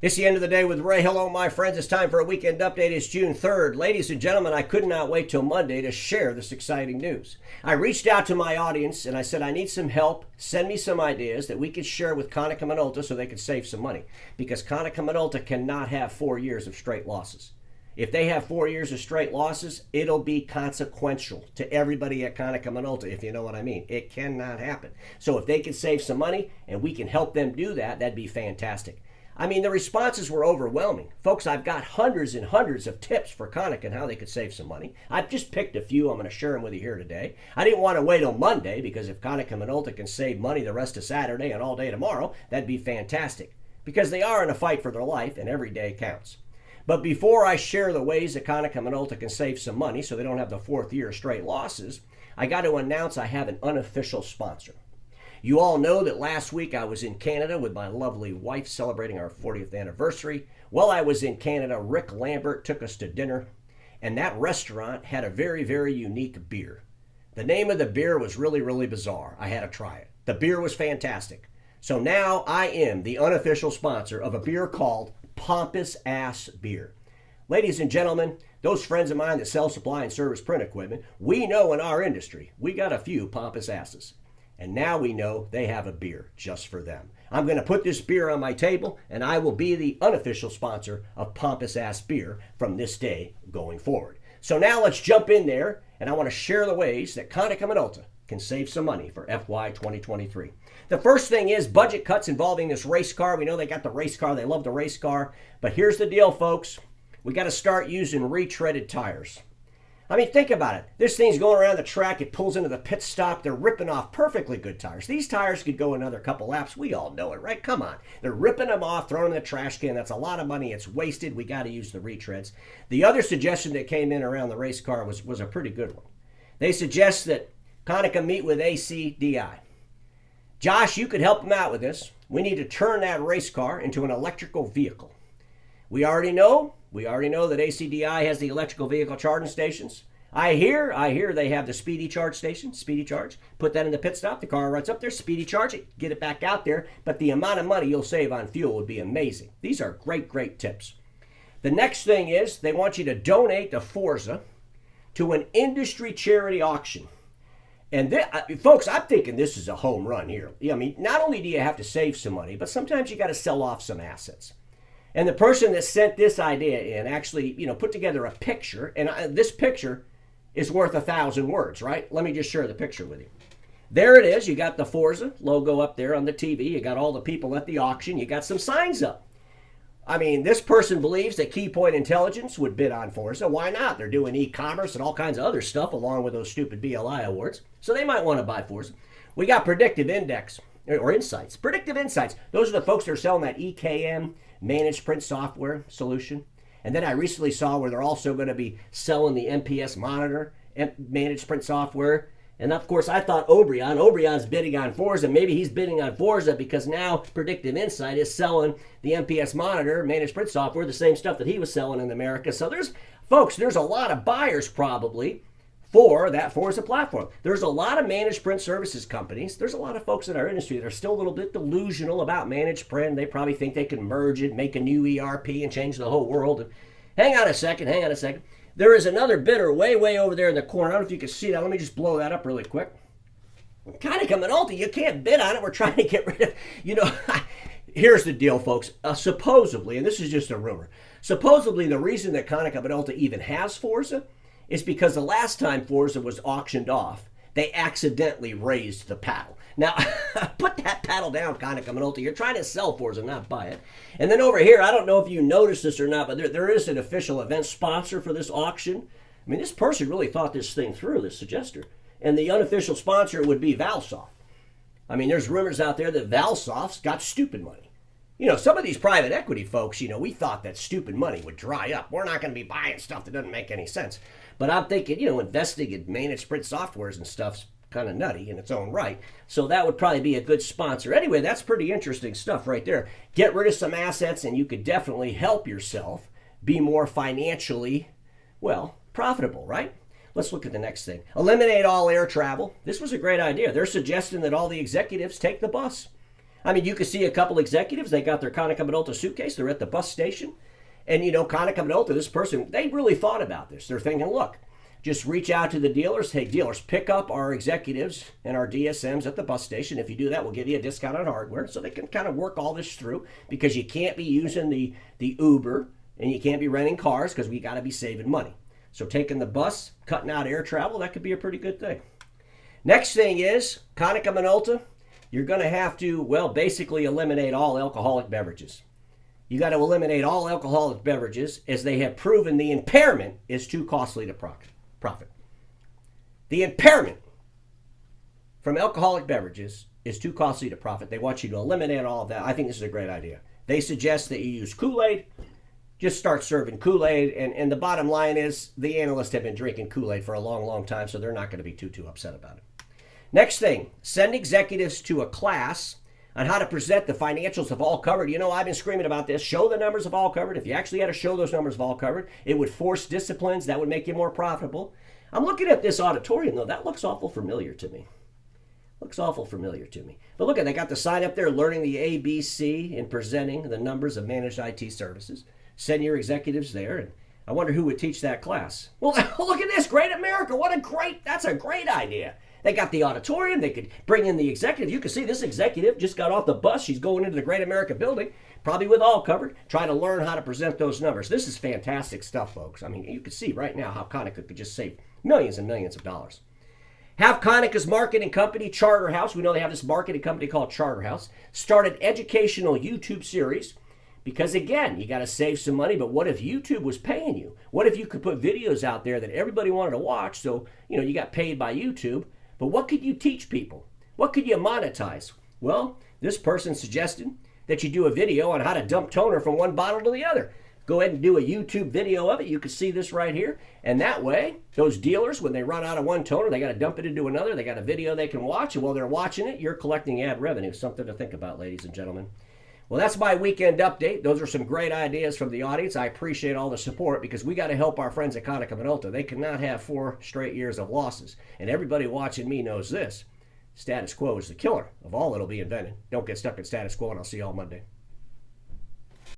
It's the end of the day with Ray. Hello, my friends. It's time for a weekend update. It's June 3rd. Ladies and gentlemen, I could not wait till Monday to share this exciting news. I reached out to my audience and I said, I need some help. Send me some ideas that we could share with Konica Minolta so they could save some money. Because Konica Minolta cannot have 4 years of straight losses. If they have 4 years of straight losses, it'll be consequential to everybody at Konica Minolta, if you know what I mean. It cannot happen. So if they can save some money and we can help them do that, that'd be fantastic. I mean, the responses were overwhelming. Folks, I've got hundreds and hundreds of tips for Konica and how they could save some money. I've just picked a few. I'm going to share them with you here today. I didn't want to wait till Monday because if Konica Minolta can save money the rest of Saturday and all day tomorrow, that'd be fantastic. Because they are in a fight for their life and every day counts. But before I share the ways that Konica Minolta can save some money so they don't have the 4th year of straight losses, I got to announce I have an unofficial sponsor. You all know that last week I was in Canada with my lovely wife celebrating our 40th anniversary. While I was in Canada, Rick Lambert took us to dinner, and that restaurant had a very, very unique beer. The name of the beer was really, really bizarre. I had to try it. The beer was fantastic. So now I am the unofficial sponsor of a beer called Pompous Ass Beer. Ladies and gentlemen, those friends of mine that sell supply and service print equipment, we know in our industry, we got a few pompous asses. And now we know they have a beer just for them. I'm going to put this beer on my table, and I will be the unofficial sponsor of Pompous Ass Beer from this day going forward. So now let's jump in there, and I want to share the ways that Konica Minolta can save some money for FY 2023. The first thing is budget cuts involving this race car. We know they got the race car. They love the race car. But here's the deal, folks. We got to start using retreaded tires. I mean, think about it. This thing's going around the track. It pulls into the pit stop. They're ripping off perfectly good tires. These tires could go another couple laps. We all know it, right? Come on. They're ripping them off, throwing them in the trash can. That's a lot of money. It's wasted. We got to use the retreads. The other suggestion that came in around the race car was a pretty good one. They suggest that Konica meet with ACDI. Josh, you could help them out with this. We need to turn that race car into an electrical vehicle. We already know that ACDI has the electrical vehicle charging stations. I hear they have the speedy charge station, speedy charge. Put that in the pit stop, the car runs up there, speedy charge it, get it back out there. But the amount of money you'll save on fuel would be amazing. These are great, great tips. The next thing is they want you to donate the Forza to an industry charity auction. And folks, I'm thinking this is a home run here. I mean, not only do you have to save some money, but sometimes you got to sell off some assets. And the person that sent this idea in actually, put together a picture. And this picture is worth 1,000 words, right? Let me just share the picture with you. There it is. You got the Forza logo up there on the TV. You got all the people at the auction. You got some signs up. I mean, this person believes that Key Point Intelligence would bid on Forza. Why not? They're doing e-commerce and all kinds of other stuff along with those stupid BLI awards. So they might want to buy Forza. We got Predictive Index or Insights. Predictive Insights. Those are the folks that are selling that EKM managed print software solution. And then I recently saw where they're also going to be selling the MPS monitor managed print software. And of course, I thought Obrion's bidding on Forza. Maybe he's bidding on Forza because now Predictive Insight is selling the MPS monitor managed print software, the same stuff that he was selling in America. So there's a lot of buyers probably for that Forza platform. There's a lot of managed print services companies. There's a lot of folks in our industry that are still a little bit delusional about managed print. They probably think they can merge it, make a new ERP and change the whole world. And hang on a second. There is another bidder way, way over there in the corner. I don't know if you can see that. Let me just blow that up really quick. Konica Minolta, you can't bid on it. We're trying to get rid of, here's the deal, folks. Supposedly, and this is just a rumor, supposedly the reason that Konica Minolta even has Forza is because the last time Forza was auctioned off, they accidentally raised the paddle. Now, put that paddle down, Konica Minolta. You're trying to sell Forza, not buy it. And then over here, I don't know if you noticed this or not, but there is an official event sponsor for this auction. I mean, this person really thought this thing through, this suggester. And the unofficial sponsor would be Valsoft. I mean, there's rumors out there that Valsoft's got stupid money. Some of these private equity folks, we thought that stupid money would dry up. We're not going to be buying stuff that doesn't make any sense. But I'm thinking, investing in managed print softwares and stuff's kind of nutty in its own right. So that would probably be a good sponsor. Anyway, that's pretty interesting stuff right there. Get rid of some assets and you could definitely help yourself be more financially, profitable, right? Let's look at the next thing. Eliminate all air travel. This was a great idea. They're suggesting that all the executives take the bus. I mean, you can see a couple executives, they got their Konica Minolta suitcase, they're at the bus station. And Konica Minolta, this person, they really thought about this. They're thinking, look, just reach out to the dealers. Hey, dealers, pick up our executives and our DSMs at the bus station. If you do that, we'll give you a discount on hardware. So they can kind of work all this through, because you can't be using the Uber and you can't be renting cars, because we got to be saving money. So taking the bus, cutting out air travel, that could be a pretty good thing. Next thing is, Konica Minolta, you're going to have to, well, basically eliminate all alcoholic beverages. You got to eliminate all alcoholic beverages, as they have proven the impairment is too costly to profit. The impairment from alcoholic beverages is too costly to profit. They want you to eliminate all of that. I think this is a great idea. They suggest that you use KoolAid. Just start serving KoolAid. And the bottom line is, the analysts have been drinking KoolAid for a long, long time, so they're not going to be too upset about it. Next thing, send executives to a class on how to present the financials of all covered. I've been screaming about this. Show the numbers of all covered. If you actually had to show those numbers of all covered, it would force disciplines. That would make you more profitable. I'm looking at this auditorium, though. That looks awful familiar to me. But look at, they got the sign up there, learning the ABC and presenting the numbers of managed IT services. Send your executives there, and I wonder who would teach that class. Well, look at this. Great America. That's a great idea. They got the auditorium. They could bring in the executive. You can see this executive just got off the bus. She's going into the Great America building, probably with all covered, trying to learn how to present those numbers. This is fantastic stuff, folks. I mean, you can see right now how Konica could just save millions and millions of dollars. Have Konica's marketing company, Charterhouse, we know they have this marketing company called Charterhouse, start an educational YouTube series. Because again, you got to save some money, but what if YouTube was paying you? What if you could put videos out there that everybody wanted to watch, so you got paid by YouTube? But what could you teach people? What could you monetize? Well, this person suggested that you do a video on how to dump toner from one bottle to the other. Go ahead and do a YouTube video of it. You can see this right here. And that way, those dealers, when they run out of one toner, they got to dump it into another. They got a video they can watch. And while they're watching it, you're collecting ad revenue. Something to think about, ladies and gentlemen. Well, that's my weekend update. Those are some great ideas from the audience. I appreciate all the support, because we got to help our friends at Konica Minolta. They cannot have 4 straight years of losses. And everybody watching me knows this. Status quo is the killer of all that'll be invented. Don't get stuck in status quo, and I'll see you all Monday.